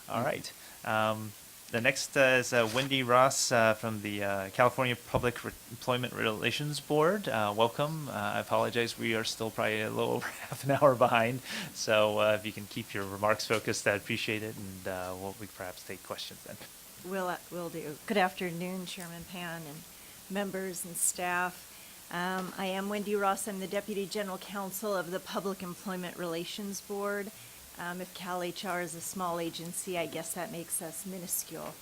All right. The next is Wendy Ross from the California Public Employment Relations Board. Welcome. I apologize. We are still probably a little over half an hour behind. So if you can keep your remarks focused, I'd appreciate it. And we could perhaps take questions then. Will do. Good afternoon, Chairman Pan and members and staff. I am Wendy Ross. I'm the Deputy General Counsel of the Public Employment Relations Board. If CalHR is a small agency, I guess that makes us minuscule.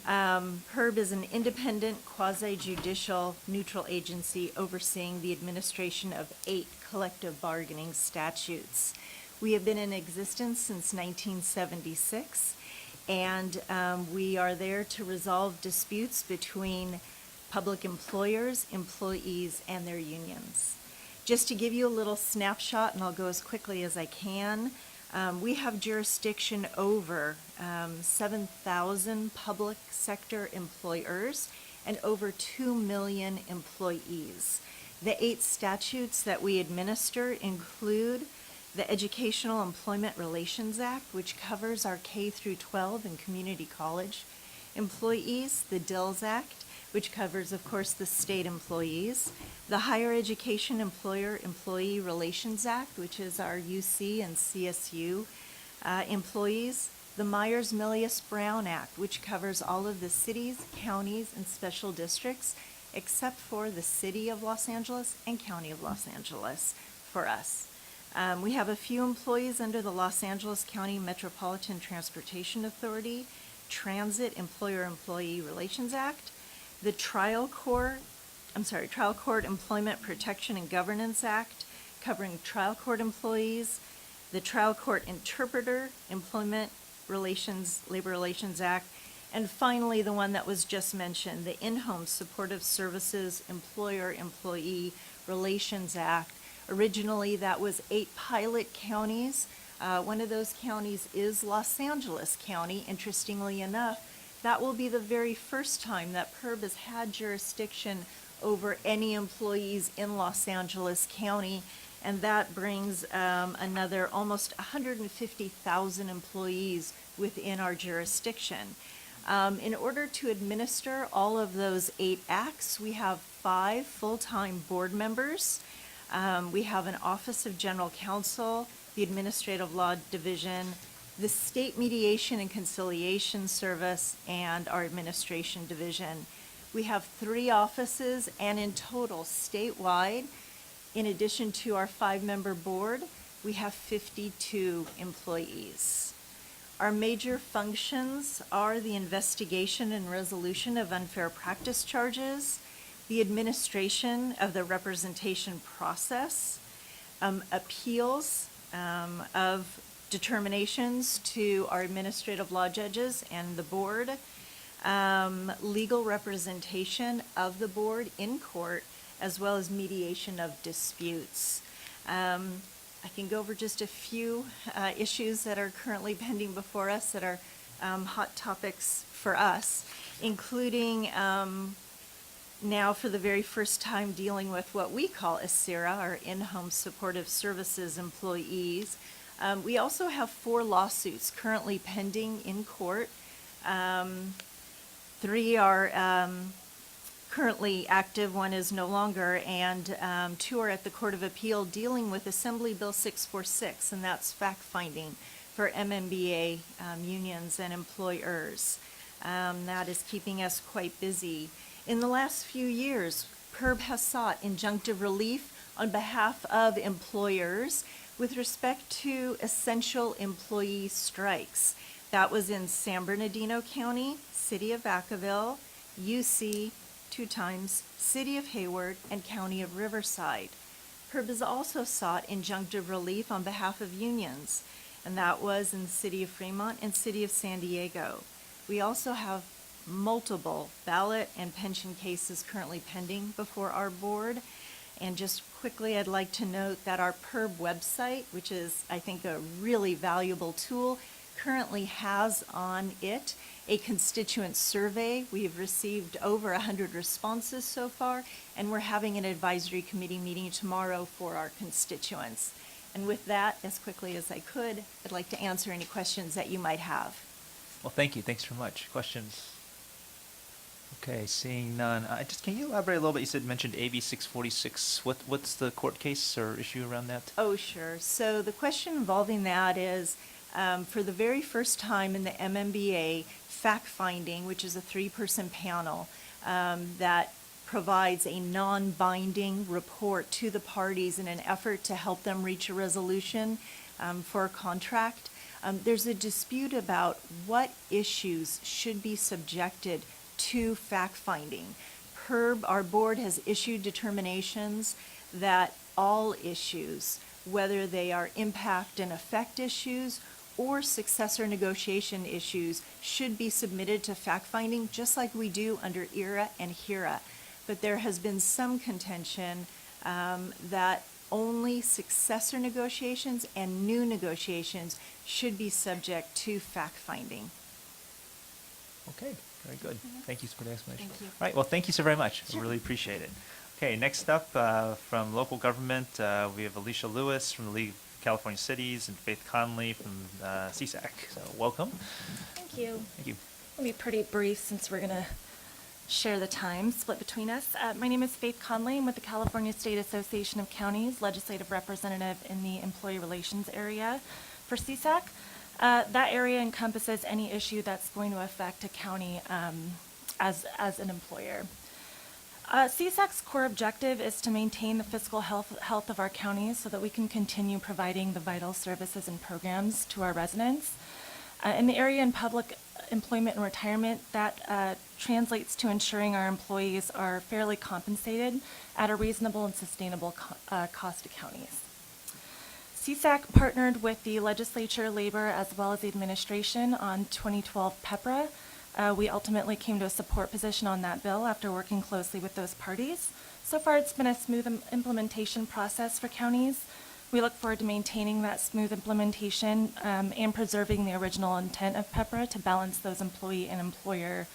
PERB is an independent, quasi-judicial, neutral agency overseeing the administration of 8 collective bargaining statutes. We have been in existence since 1976, and we are there to resolve disputes between public employers, employees, and their unions. Just to give you a little snapshot, and I'll go as quickly as I can, we have jurisdiction over 7,000 public sector employers and over 2 million employees. The 8 statutes that we administer include the Educational Employment Relations Act, which covers our K through 12 and community college employees, the DILS Act, which covers, of course, the state employees, the Higher Education Employer-Employee Relations Act, which is our UC and CSU employees, the Myers-Milius-Brown Act, which covers all of the cities, counties, and special districts, except for the City of Los Angeles and County of Los Angeles for us. We have a few employees under the Los Angeles County Metropolitan Transportation Authority, Transit Employer-Employee Relations Act, the Trial Court Employment Protection and Governance Act, covering trial court employees, the Trial Court Interpreter Employment Relations, Labor Relations Act, and finally the one that was just mentioned, the In-Home Supportive Services Employer-Employee Relations Act. Originally, that was 8 pilot counties. One of those counties is Los Angeles County, interestingly enough. That will be the very first time that PERB has had jurisdiction over any employees in Los Angeles County, and that brings another almost 150,000 employees within our jurisdiction. In order to administer all of those 8 acts, we have 5 full-time board members. We have an Office of General Counsel, the Administrative Law Division, the State Mediation and Conciliation Service, and our Administration Division. We have 3 offices, and in total, statewide, in addition to our 5-member board, we have 52 employees. Our major functions are the investigation and resolution of unfair practice charges, the administration of the representation process, appeals of determinations to our administrative law judges and the board, legal representation of the board in court, as well as mediation of disputes. I can go over just a few issues that are currently pending before us that are hot topics for us, including now for the very first time dealing with what we call ASIRA, our In-Home Supportive Services employees. We also have 4 lawsuits currently pending in court. 3 are currently active, 1 is no longer, and 2 are at the Court of Appeal dealing with Assembly Bill 646, and that's fact-finding for MMBA unions and employers. That is keeping us quite busy. In the last few years, PERB has sought injunctive relief on behalf of employers with respect to essential employee strikes. That was in San Bernardino County, City of Vacaville, UC 2 times, City of Hayward, and County of Riverside. PERB has also sought injunctive relief on behalf of unions, and that was in the City of Fremont and City of San Diego. We also have multiple ballot and pension cases currently pending before our board. And just quickly, I'd like to note that our PERB website, which is, I think, a really valuable tool, currently has on it a constituent survey. We've received over 100 responses so far, and we're having an advisory committee meeting tomorrow for our constituents. And with that, as quickly as I could, I'd like to answer any questions that you might have. Well, thank you. Thanks very much. Questions? Okay, seeing none. Can you elaborate a little bit? You mentioned AB 646. What's the court case or issue around that? Oh, sure. So the question involving that is, for the very first time in the MMBA, fact-finding, which is a three-person panel that provides a non-binding report to the parties in an effort to help them reach a resolution for a contract. There's a dispute about what issues should be subjected to fact-finding. Our board has issued determinations that all issues, whether they are impact and effect issues or successor negotiation issues, should be submitted to fact-finding, just like we do under ERA and HERA. But there has been some contention that only successor negotiations and new negotiations should be subject to fact-finding. Okay, very good. Thank you for the explanation. Thank you. All right, well, thank you so very much. Sure. I really appreciate it. Okay, next up from local government, we have Alicia Lewis from the League of California Cities and Faith Conley from CSAC. So welcome. Thank you. Thank you. I'll be pretty brief since we're going to share the time split between us. My name is Faith Conley. I'm with the California State Association of Counties, legislative representative in the employee relations area for CSAC. That area encompasses any issue that's going to affect a county as an employer. CSAC's core objective is to maintain the fiscal health of our counties so that we can continue providing the vital services and programs to our residents. In the area in public employment and retirement, that translates to ensuring our employees are fairly compensated at a reasonable and sustainable cost to counties. CSAC partnered with the legislature, labor, as well as the administration on 2012 PEPRA. We ultimately came to a support position on that bill after working closely with those parties. So far, it's been a smooth implementation process for counties. We look forward to maintaining that smooth implementation and preserving the original intent of PEPRA to balance those employee and employer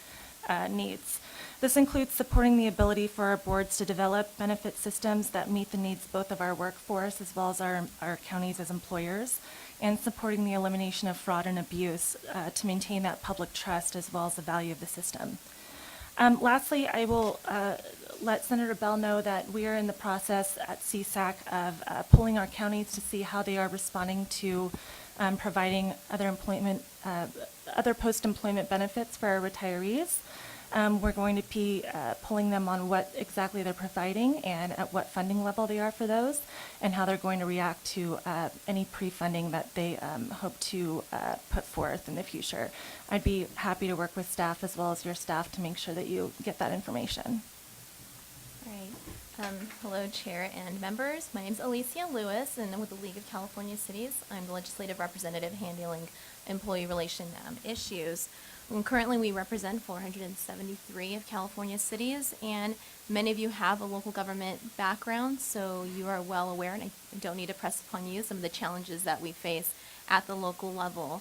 needs. This includes supporting the ability for our boards to develop benefit systems that meet the needs both of our workforce as well as our counties as employers, and supporting the elimination of fraud and abuse to maintain that public trust as well as the value of the system. Lastly, I will let Senator Bell know that we are in the process at CSAC of polling our counties to see how they are responding to providing other post-employment benefits for our retirees. We're going to be polling them on what exactly they're providing and at what funding level they are for those, and how they're going to react to any pre-funding that they hope to put forth in the future. I'd be happy to work with staff as well as your staff to make sure that you get that information. All right. Hello, Chair and members. My name is Alicia Lewis, and I'm with the League of California Cities. I'm the legislative representative handling employee relation issues. Currently, we represent 473 of California cities, and many of you have a local government background, so you are well aware, and I don't need to press upon you, some of the challenges that we face at the local level.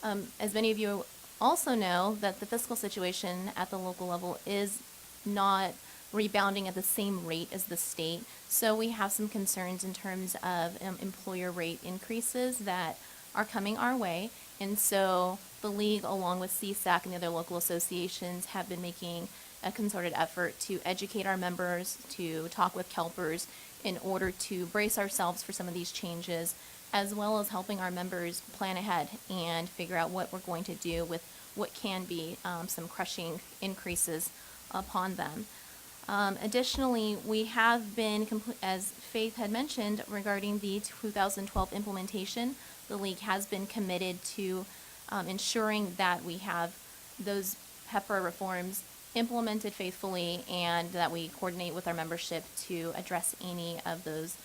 As many of you also know, that the fiscal situation at the local level is not rebounding at the same rate as the state, so we have some concerns in terms of employer rate increases that are coming our way, and so the League, along with CSAC and the other local associations, have been making a concerted effort to educate our members, to talk with CalPERS in order to brace ourselves for some of these changes, as well as helping our members plan ahead and figure out what we're going to do with what can be some crushing increases upon them. Additionally, we have been, as Faith had mentioned, regarding the 2012 implementation, the League has been committed to ensuring that we have those PEPRA reforms implemented faithfully and that we coordinate with our membership to address any of those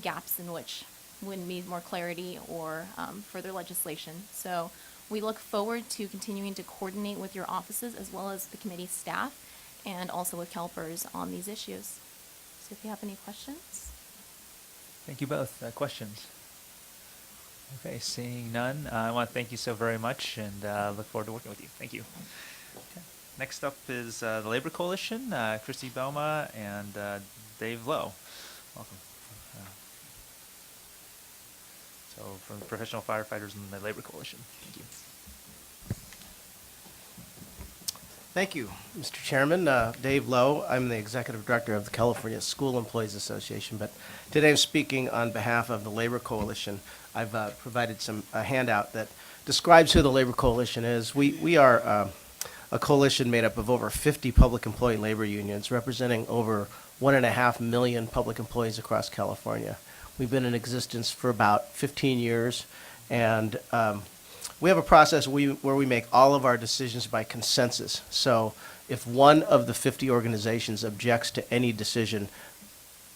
gaps in which would need more clarity or further legislation. So we look forward to continuing to coordinate with your offices as well as the committee staff and also with CalPERS on these issues. So if you have any questions. Thank you both. Questions? Okay, seeing none, I want to thank you so very much and look forward to working with you. Thank you. Okay. Next up is the Labor Coalition, Christy Belma and Dave Lowe. Welcome. So from Professional Firefighters and the Labor Coalition. Thank you. Thank you, Mr. Chairman. Dave Lowe. I'm the Executive Director of the California School Employees Association, but today I'm speaking on behalf of the Labor Coalition. I've provided a handout that describes who the Labor Coalition is. We are a coalition made up of over 50 public employee labor unions, representing over 1.5 million public employees across California. We've been in existence for about 15 years, and we have a process where we make all of our decisions by consensus. So if one of the 50 organizations objects to any decision,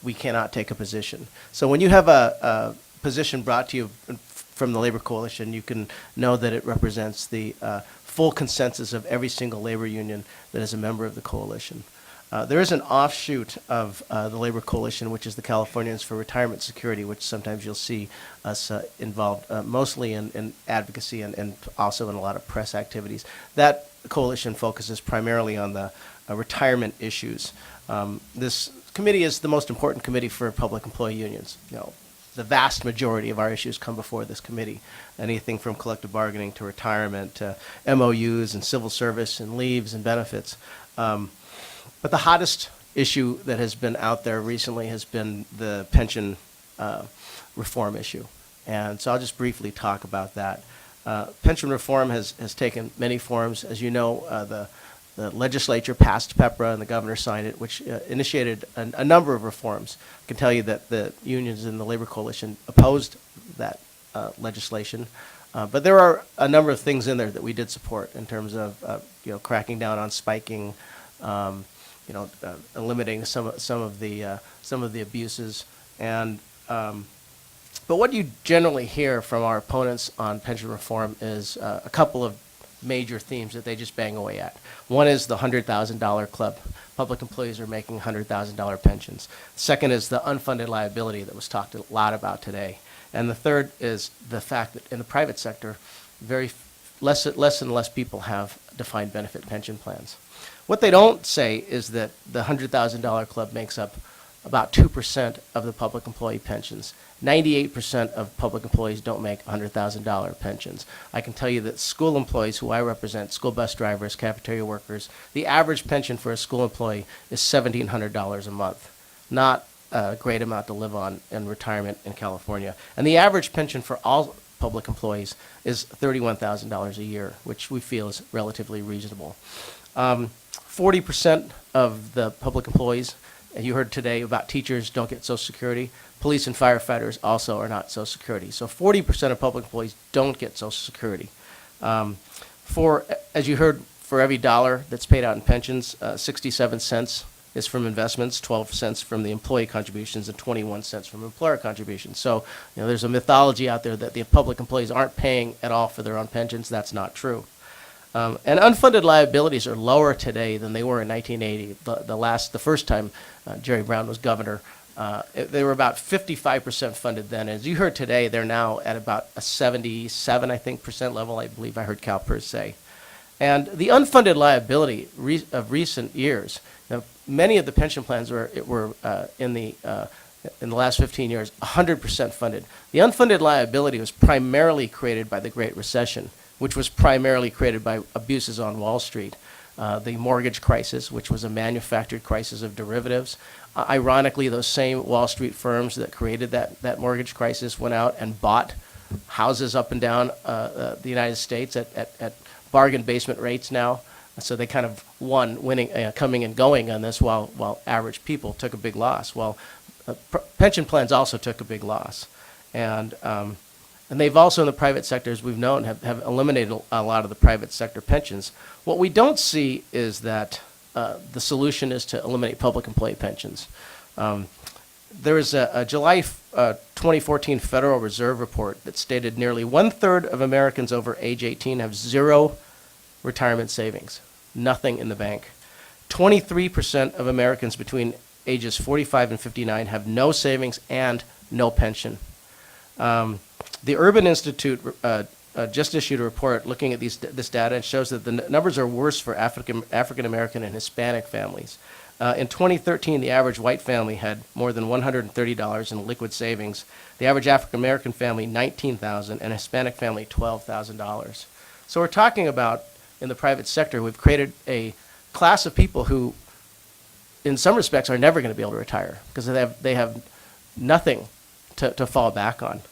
we cannot take a position. So when you have a position brought to you from the Labor Coalition, you can know that it represents the full consensus of every single labor union that is a member of the coalition. There is an offshoot of the Labor Coalition, which is the Californians for Retirement Security, which sometimes you'll see us involved mostly in advocacy and also in a lot of press activities. That coalition focuses primarily on the retirement issues. This committee is the most important committee for public employee unions. The vast majority of our issues come before this committee. Anything from collective bargaining to retirement to MOUs and civil service and leaves and benefits. But the hottest issue that has been out there recently has been the pension reform issue. And so I'll just briefly talk about that. Pension reform has taken many forms. As you know, the legislature passed PEPRA and the governor signed it, which initiated a number of reforms. I can tell you that the unions in the Labor Coalition opposed that legislation. But there are a number of things in there that we did support in terms of cracking down on spiking, eliminating some of the abuses, and but what you generally hear from our opponents on pension reform is a couple of major themes that they just bang away at. One is the $100,000 club. Public employees are making $100,000 pensions. Second is the unfunded liability that was talked a lot about today, and the third is the fact that in the private sector, less and less people have defined benefit pension plans. What they don't say is that the $100,000 club makes up about 2% of the public employee pensions. 98% of public employees don't make $100,000 pensions. I can tell you that school employees who I represent, school bus drivers, cafeteria workers, the average pension for a school employee is $1,700 a month. Not a great amount to live on in retirement in California. And the average pension for all public employees is $31,000 a year, which we feel is relatively reasonable. 40% of the public employees, and you heard today about teachers don't get Social Security. Police and firefighters also are not Social Security. So 40% of public employees don't get Social Security. As you heard, for every dollar that's paid out in pensions, 67 cents is from investments, 12 cents from the employee contributions, and 21 cents from employer contributions. So there's a mythology out there that the public employees aren't paying at all for their own pensions. That's not true. And unfunded liabilities are lower today than they were in 1980. The first time Jerry Brown was governor, they were about 55% funded then. As you heard today, they're now at about a 77, I think, percent level. I believe I heard CalPERS say. And the unfunded liability of recent years, many of the pension plans were in the last 15 years 100% funded. The unfunded liability was primarily created by the Great Recession, which was primarily created by abuses on Wall Street. The mortgage crisis, which was a manufactured crisis of derivatives. Ironically, those same Wall Street firms that created that mortgage crisis went out and bought houses up and down the United States at bargain basement rates now. So they kind of won, coming and going on this while average people took a big loss. Well, pension plans also took a big loss. And they've also, in the private sector, as we've known, have eliminated a lot of the private sector pensions. What we don't see is that the solution is to eliminate public employee pensions. There is a July 2014 Federal Reserve report that stated nearly 1/3 of Americans over age 18 have zero retirement savings, nothing in the bank. 23% of Americans between ages 45 and 59 have no savings and no pension. The Urban Institute just issued a report looking at this data and shows that the numbers are worse for African American and Hispanic families. In 2013, the average white family had more than $130 in liquid savings. The average African American family, $19,000, and Hispanic family, $12,000. So we're talking about, in the private sector, we've created a class of people who, in some respects, are never going to be able to retire because they have nothing to fall back on.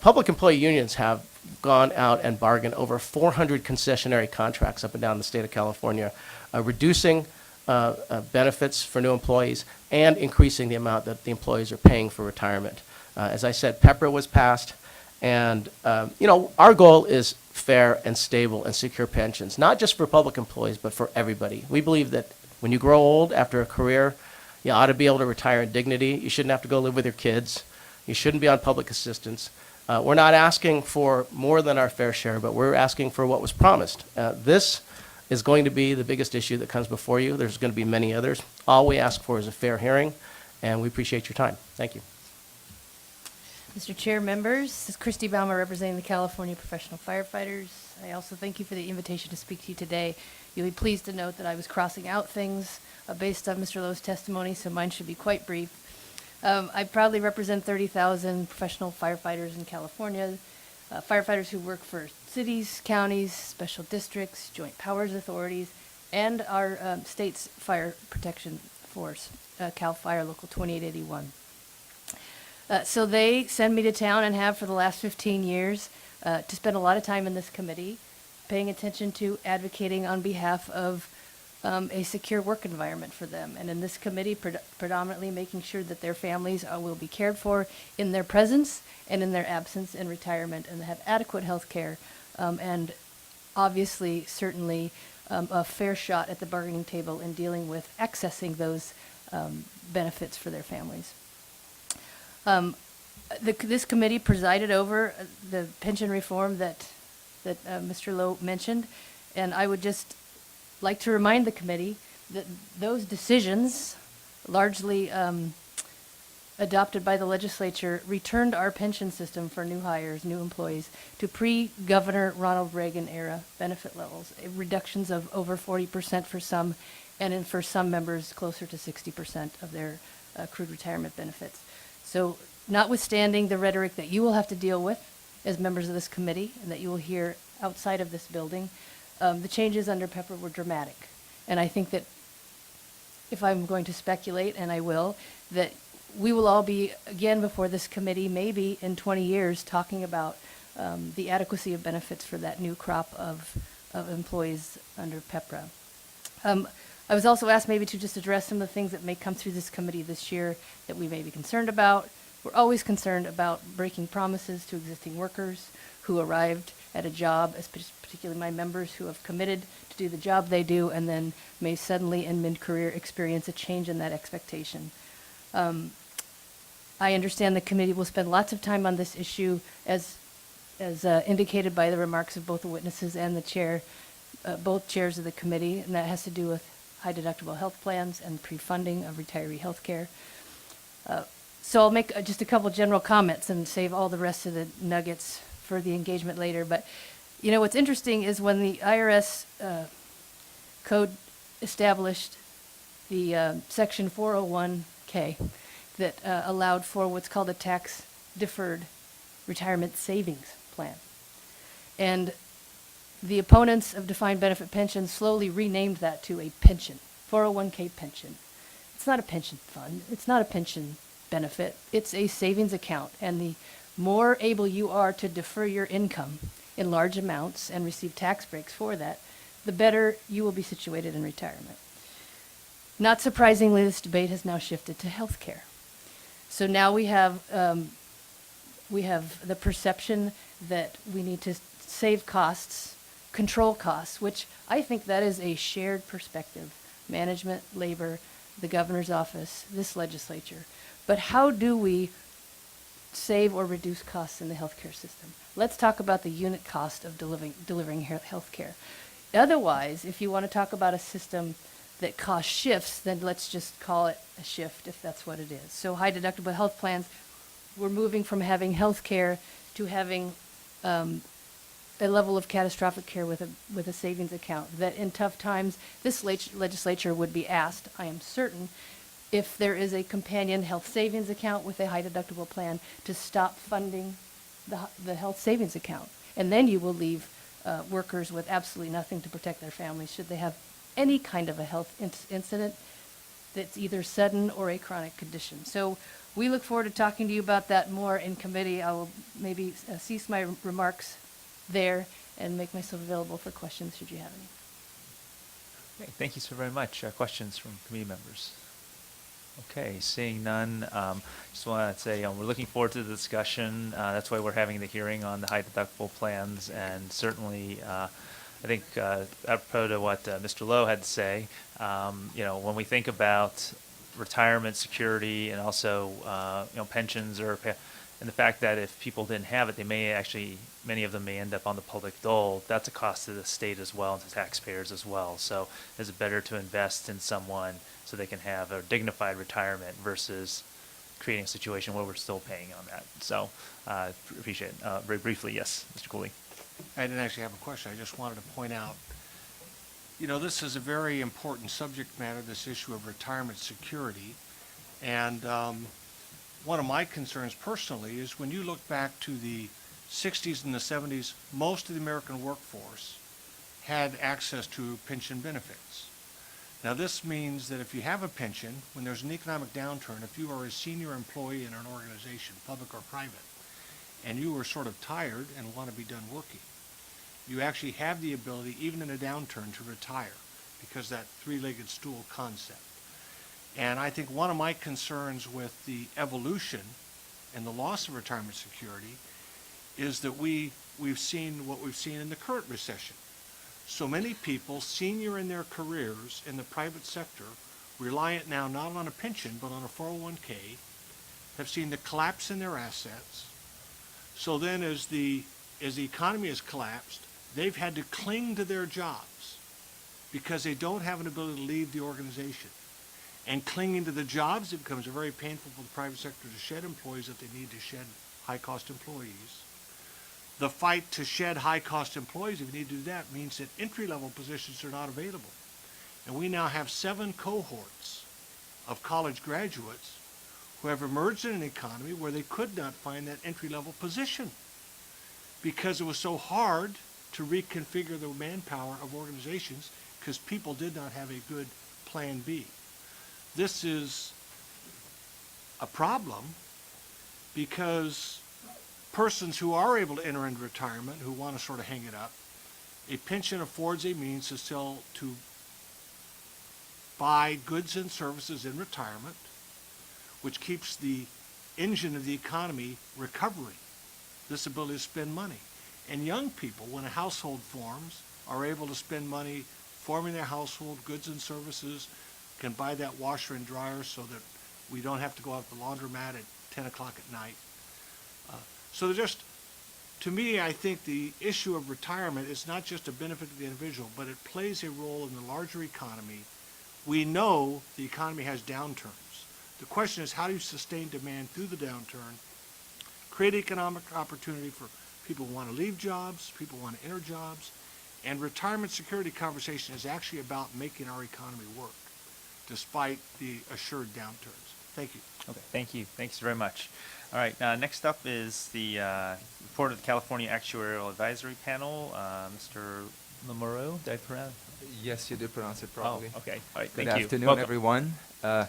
Public employee unions have gone out and bargained over 400 concessionary contracts up and down the state of California, reducing benefits for new employees and increasing the amount that the employees are paying for retirement. As I said, PEPRA was passed, and our goal is fair and stable and secure pensions, not just for public employees, but for everybody. We believe that when you grow old after a career, you ought to be able to retire in dignity. You shouldn't have to go live with your kids. You shouldn't be on public assistance. We're not asking for more than our fair share, but we're asking for what was promised. This is going to be the biggest issue that comes before you. There's going to be many others. All we ask for is a fair hearing, and we appreciate your time. Thank you. Mr. Chair, members, this is Christy Baumer representing the California Professional Firefighters. I also thank you for the invitation to speak to you today. You'll be pleased to note that I was crossing out things based on Mr. Lowe's testimony, so mine should be quite brief. I proudly represent 30,000 professional firefighters in California, firefighters who work for cities, counties, special districts, joint powers authorities, and our state's fire protection force, CAL FIRE Local 2881. So they send me to town and have for the last 15 years to spend a lot of time in this committee, paying attention to advocating on behalf of a secure work environment for them. And in this committee, predominantly making sure that their families will be cared for in their presence and in their absence in retirement, and have adequate health care, and obviously, certainly, a fair shot at the bargaining table in dealing with accessing those benefits for their families. This committee presided over the pension reform that Mr. Lowe mentioned, and I would just like to remind the committee that those decisions, largely adopted by the legislature, returned our pension system for new hires, new employees, to pre-Governor Ronald Reagan era benefit levels, reductions of over 40% for some, and for some members closer to 60% of their accrued retirement benefits. So notwithstanding the rhetoric that you will have to deal with as members of this committee and that you will hear outside of this building, the changes under PEPRA were dramatic. And I think that if I'm going to speculate, and I will, that we will all be again before this committee, maybe in 20 years, talking about the adequacy of benefits for that new crop of employees under PEPRA. I was also asked maybe to just address some of the things that may come through this committee this year that we may be concerned about. We're always concerned about breaking promises to existing workers who arrived at a job, particularly my members who have committed to do the job they do and then may suddenly in mid-career experience a change in that expectation. I understand the committee will spend lots of time on this issue as indicated by the remarks of both the witnesses and the chair, both chairs of the committee, and that has to do with high deductible health plans and pre-funding of retiree health care. So I'll make just a couple general comments and save all the rest of the nuggets for the engagement later. But you know, what's interesting is when the IRS code established the Section 401k that allowed for what's called a tax-deferred retirement savings plan. And the opponents of defined benefit pensions slowly renamed that to a pension, 401k pension. It's not a pension fund. It's not a pension benefit. It's a savings account. And the more able you are to defer your income in large amounts and receive tax breaks for that, the better you will be situated in retirement. Not surprisingly, this debate has now shifted to health care. So now we have the perception that we need to save costs, control costs, which I think that is a shared perspective. Management, labor, the governor's office, this legislature. But how do we save or reduce costs in the healthcare system? Let's talk about the unit cost of delivering health care. Otherwise, if you want to talk about a system that cost shifts, then let's just call it a shift if that's what it is. So high deductible health plans, we're moving from having health care to having a level of catastrophic care with a savings account that in tough times this legislature would be asked, I am certain, if there is a companion health savings account with a high deductible plan, to stop funding the health savings account. And then you will leave workers with absolutely nothing to protect their families should they have any kind of a health incident that's either sudden or a chronic condition. So we look forward to talking to you about that more in committee. I will maybe cease my remarks there and make myself available for questions should you have any. Okay, thank you so very much. Questions from committee members? Okay, seeing none, just want to say we're looking forward to the discussion. That's why we're having the hearing on the high deductible plans, and certainly, I think apropos to what Mr. Lowe had to say, when we think about retirement security and also pensions and the fact that if people didn't have it, many of them may end up on the public dole. That's a cost to the state as well and to taxpayers as well. So is it better to invest in someone so they can have a dignified retirement versus creating a situation where we're still paying on that? So appreciate it. Very briefly, yes, Mr. Cooley. I didn't actually have a question. I just wanted to point out, this is a very important subject matter, this issue of retirement security. And one of my concerns personally is when you look back to the 60s and the 70s, most of the American workforce had access to pension benefits. Now this means that if you have a pension, when there's an economic downturn, if you are a senior employee in an organization, public or private, and you are sort of tired and want to be done working, you actually have the ability, even in a downturn, to retire because that three-legged stool concept. And I think one of my concerns with the evolution and the loss of retirement security is that we've seen what we've seen in the current recession. So many people, senior in their careers in the private sector, reliant now not on a pension but on a 401k, have seen the collapse in their assets. So then as the economy has collapsed, they've had to cling to their jobs because they don't have an ability to leave the organization. And clinging to the jobs, it becomes very painful for the private sector to shed employees that they need to shed high-cost employees. The fight to shed high-cost employees, if you need to do that, means that entry-level positions are not available. And we now have 7 cohorts of college graduates who have emerged in an economy where they could not find that entry-level position because it was so hard to reconfigure the manpower of organizations because people did not have a good plan B. This is a problem because persons who are able to enter into retirement, who want to sort of hang it up, a pension affords a means to buy goods and services in retirement, which keeps the engine of the economy recovering, this ability to spend money. And young people, when a household forms, are able to spend money forming their household, goods and services, can buy that washer and dryer so that we don't have to go out to the laundromat at 10 o'clock at night. So to me, I think the issue of retirement is not just a benefit to the individual, but it plays a role in the larger economy. We know the economy has downturns. The question is, how do you sustain demand through the downturn, create economic opportunity for people who want to leave jobs, people who want to enter jobs, and retirement security conversation is actually about making our economy work despite the assured downturns. Thank you. Okay, thank you. Thanks very much. All right, next up is the report of the California Actuarial Advisory Panel. Mr. Lamoureux, did I pronounce? Yes, you did pronounce it properly. Oh, okay. All right, Good thank you. afternoon, Welcome. everyone. I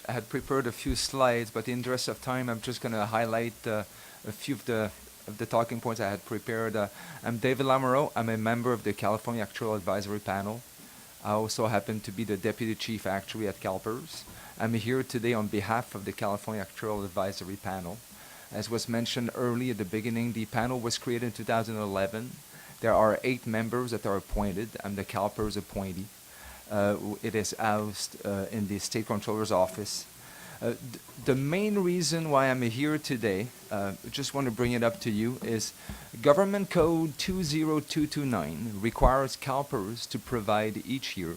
had prepared a few slides, but in the interest of time, I'm just going to highlight a few of the talking points I had prepared. I'm David Lamoureux. I'm a member of the California Actuarial Advisory Panel. I also happen to be the Deputy Chief Actuary at CalPERS. I'm here today on behalf of the California Actuarial Advisory Panel. As was mentioned early at the beginning, the panel was created in 2011. There are 8 members that are appointed. I'm the CalPERS appointee. It is housed in the State Controller's Office. The main reason why I'm here today, just want to bring it up to you, is Government Code 20229 requires CalPERS to provide each year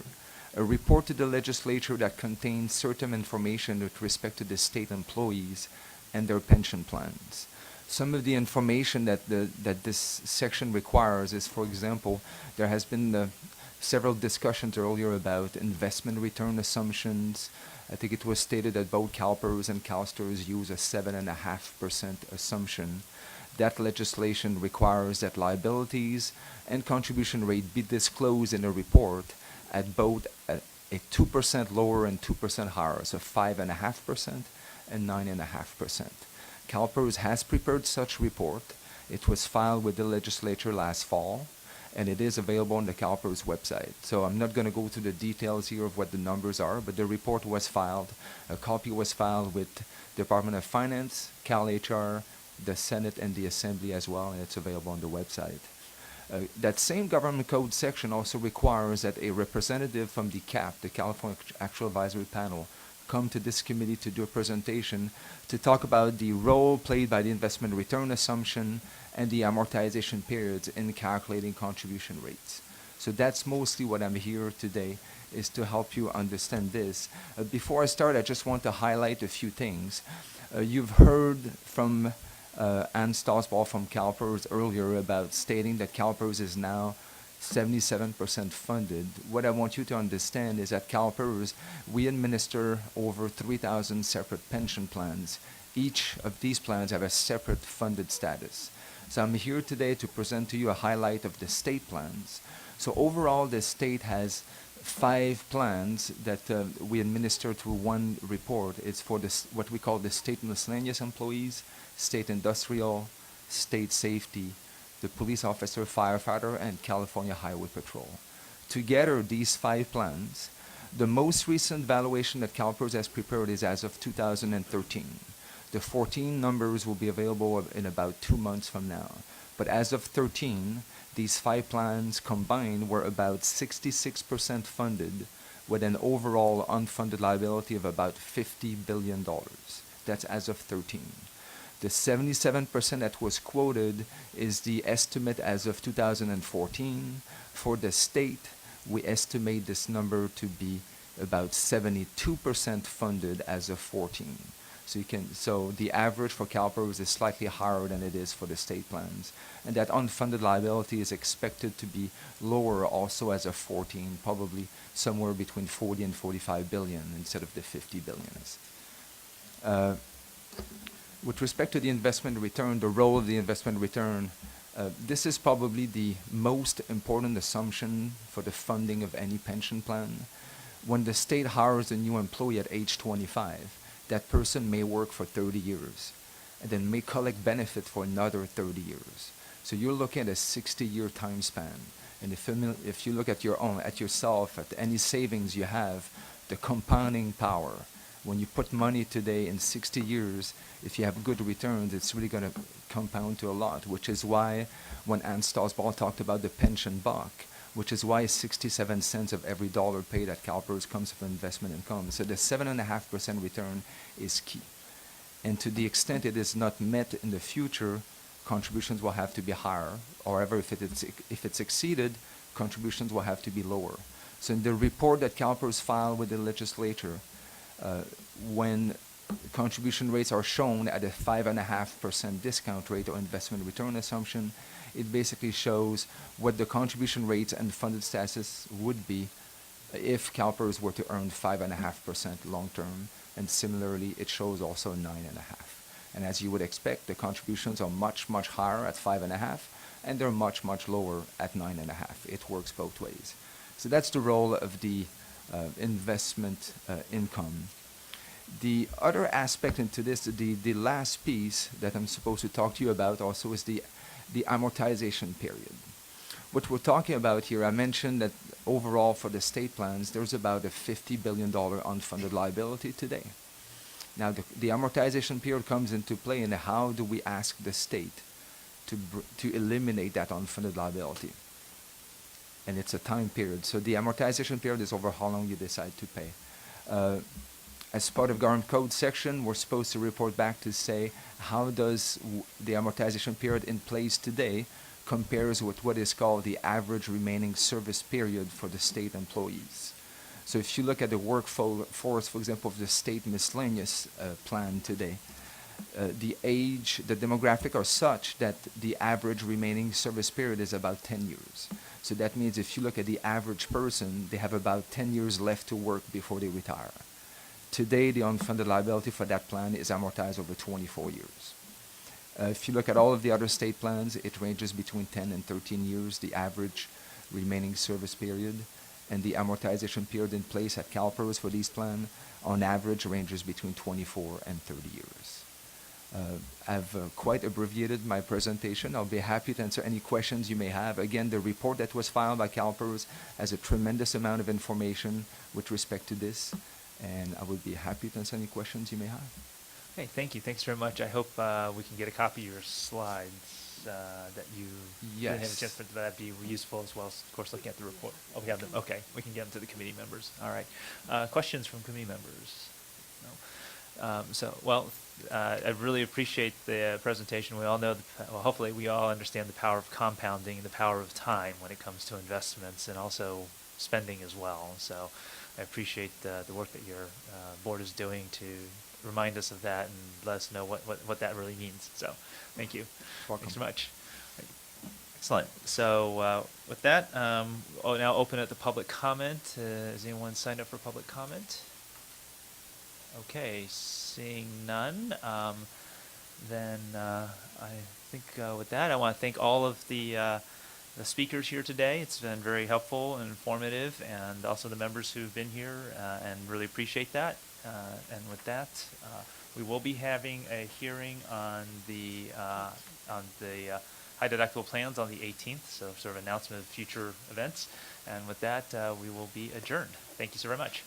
a report to the legislature that contains certain information with respect to the state employees and their pension plans. Some of the information that this section requires is, for example, there has been several discussions earlier about investment return assumptions. I think it was stated that both CalPERS and CalSTRS use a 7.5% assumption. That legislation requires that liabilities and contribution rate be disclosed in a report at both a 2% lower and 2% higher, so 5.5% and 9.5%. CalPERS has prepared such report. It was filed with the legislature last fall, and it is available on the CalPERS website. So I'm not going to go through the details here of what the numbers are, but the report was filed. A copy was filed with Department of Finance, CalHR, the Senate, and the Assembly as well, and it's available on the website. That same government code section also requires that a representative from the CAP, the California Actual Advisory Panel, come to this committee to do a presentation to talk about the role played by the investment return assumption and the amortization periods in calculating contribution rates. So that's mostly what I'm here today, is to help you understand this. Before I start, I just want to highlight a few things. You've heard from Ann Stossball from CalPERS earlier about stating that CalPERS is now 77% funded. What I want you to understand is that CalPERS, we administer over 3,000 separate pension plans. Each of these plans have a separate funded status. So I'm here today to present to you a highlight of the state plans. So overall, the state has 5 plans that we administer through one report. It's for this, what we call the state miscellaneous employees, state industrial, state safety, the police officer, firefighter, and California Highway Patrol. Together, these 5 plans, the most recent valuation that CalPERS has prepared is as of 2013. The 14 numbers will be available in about 2 months from now. But as of 13, these 5 plans combined were about 66% funded, with an overall unfunded liability of about $50 billion. That's as of 13. The 77% that was quoted is the estimate as of 2014. For the state, we estimate this number to be about 72% funded as of 14. So the average for CalPERS is slightly higher than it is for the state plans. And that unfunded liability is expected to be lower also as of 14, probably somewhere between 40 and 45 billion instead of the 50 billions. With respect to the investment return, the role of the investment return, this is probably the most important assumption for the funding of any pension plan. When the state hires a new employee at age 25, that person may work for 30 years and then may collect benefit for another 30 years. So you're looking at a 60-year time span. And if you look at at yourself, at any savings you have, the compounding power. When you put money today in 60 years, if you have good returns, it's really going to compound to a lot, which is why when Ann Stossball talked about the pension buck, which is why 67 cents of every dollar paid at CalPERS comes from investment income. So the 7.5% return is key. And to the extent it is not met in the future, contributions will have to be higher. However, if it's exceeded, contributions will have to be lower. So in the report that CalPERS filed with the legislature, when contribution rates are shown at a 5.5% discount rate or investment return assumption, it basically shows what the contribution rates and funded status would be if CalPERS were to earn 5.5% long term, and similarly it shows also 9.5%. And as you would expect, the contributions are much, much higher at 5.5%, and they're much, much lower at 9.5%. It works both ways. So that's the role of the investment income. The other aspect into this, the last piece that I'm supposed to talk to you about also is the amortization period. What we're talking about here, I mentioned that overall for the state plans, there's about a $50 billion unfunded liability today. Now the amortization period comes into play, and how do we ask the state to eliminate that unfunded liability? And it's a time period. So the amortization period is over how long you decide to pay. As part of government code section, we're supposed to report back to say how does the amortization period in place today compares with what is called the average remaining service period for the state employees. So if you look at the workforce, for example, of the state miscellaneous plan today, the demographic are such that the average remaining service period is about 10 years. So that means if you look at the average person, they have about 10 years left to work before they retire. Today, the unfunded liability for that plan is amortized over 24 years. If you look at all of the other state plans, it ranges between 10 and 13 years, the average remaining service period. and the amortization period in place at CalPERS for these plans on average ranges between 24 and 30 years. I've quite abbreviated my presentation. I'll be happy to answer any questions you may have. Again, the report that was filed by CalPERS has a tremendous amount of information with respect to this, and I would be happy to answer any questions you may have. Okay, thank you. Thanks very much. I hope we can get a copy of your slides that you didn't have a Yes. chance for. That'd be useful as well as, of course, looking at the report. Oh, we have them. Okay, we can get them to the committee members. All right. Questions from committee members? No. I really appreciate the presentation. We all know, well, hopefully we all understand the power of compounding and the power of time when it comes to investments and also spending as well. So I appreciate the work that your board is doing to remind us of that and let us know what that really means. So thank you. Welcome. Thanks so much. Excellent. So with that, I'll now open it to public comment. Has anyone signed up for public comment? Okay, seeing none, then I think with that, I want to thank all of the speakers here today. It's been very helpful and informative, and also the members who've been here, and really appreciate that. And with that, we will be having a hearing on the high deductible plans on the 18th, so sort of announcement of future events. And with that, we will be adjourned. Thank you so very much.